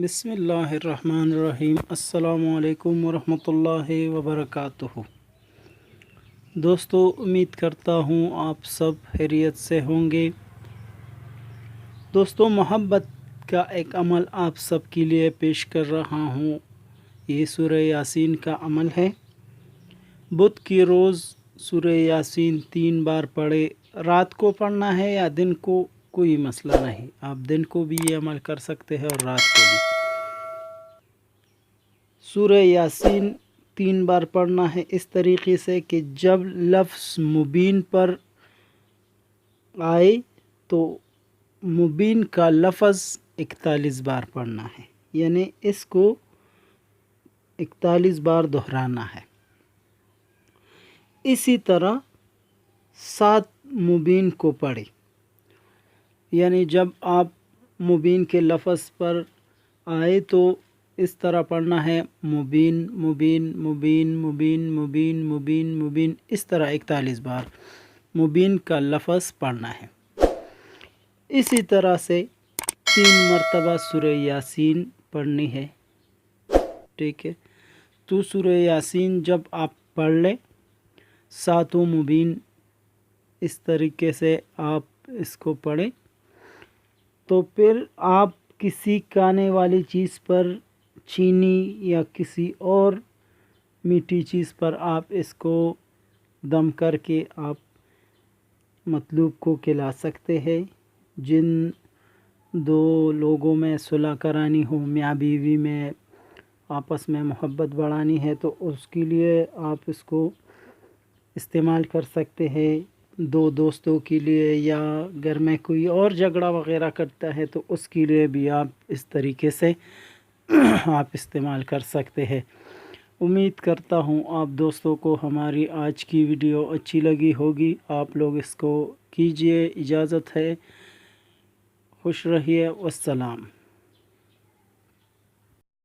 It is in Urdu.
بسم اللہ الرحمن الرحیم۔ السلام علیکم ورحمۃ اللہ وبرکاتہ۔ دوستو، امید کرتا ہوں آپ سب خیریت سے ہوں گے۔ دوستو، محبت کا ایک عمل آپ سب کے لیے پیش کر رہا ہوں۔ یہ سورہ یاسین کا عمل ہے۔ بدھ کی روز سورہ یاسین 3 بار پڑھے۔ رات کو پڑھنا ہے یا دن کو، کوئی مسئلہ نہیں، آپ دن کو بھی یہ عمل کر سکتے ہیں اور رات کو بھی۔ سورہ یاسین 3 بار پڑھنا ہے اس طریقے سے کہ جب لفظ مبین پر آئے تو مبین کا لفظ 41 بار پڑھنا ہے، یعنی اس کو 41 بار دہرانا ہے۔ اسی طرح 7 مبین کو پڑھے، یعنی جب آپ مبین کے لفظ پر آئے تو اس طرح پڑھنا ہے، مبین مبین مبین مبین مبین مبین مبین، اس طرح 41 بار مبین کا لفظ پڑھنا ہے۔ اسی طرح سے 3 مرتبہ سورہ یاسین پڑھنی ہے، ٹھیک ہے۔ تو سورہ یاسین جب آپ پڑھ لیں 7 مبین، اس طریقے سے آپ اس کو پڑھیں، تو پھر آپ کسی کھانے والی چیز پر، چینی یا کسی اور میٹھی چیز پر آپ اس کو دم کر کے آپ مطلوب کو کھلا سکتے ہیں۔ جن 2 لوگوں میں صلح کرانی ہو، میاں بیوی میں آپس میں محبت بڑھانی ہے، تو اس کے لیے آپ اس کو استعمال کر سکتے ہیں۔ 2 دوستوں کے لیے، یا گھر میں کوئی اور جھگڑا وغیرہ کرتا ہے تو اس کے لیے بھی آپ اس طریقے سے آپ استعمال کر سکتے ہیں۔ امید کرتا ہوں آپ دوستوں کو ہماری آج کی ویڈیو اچھی لگی ہوگی۔ آپ لوگ اس کو کیجئے، اجازت ہے۔ خوش رہیے، والسلام۔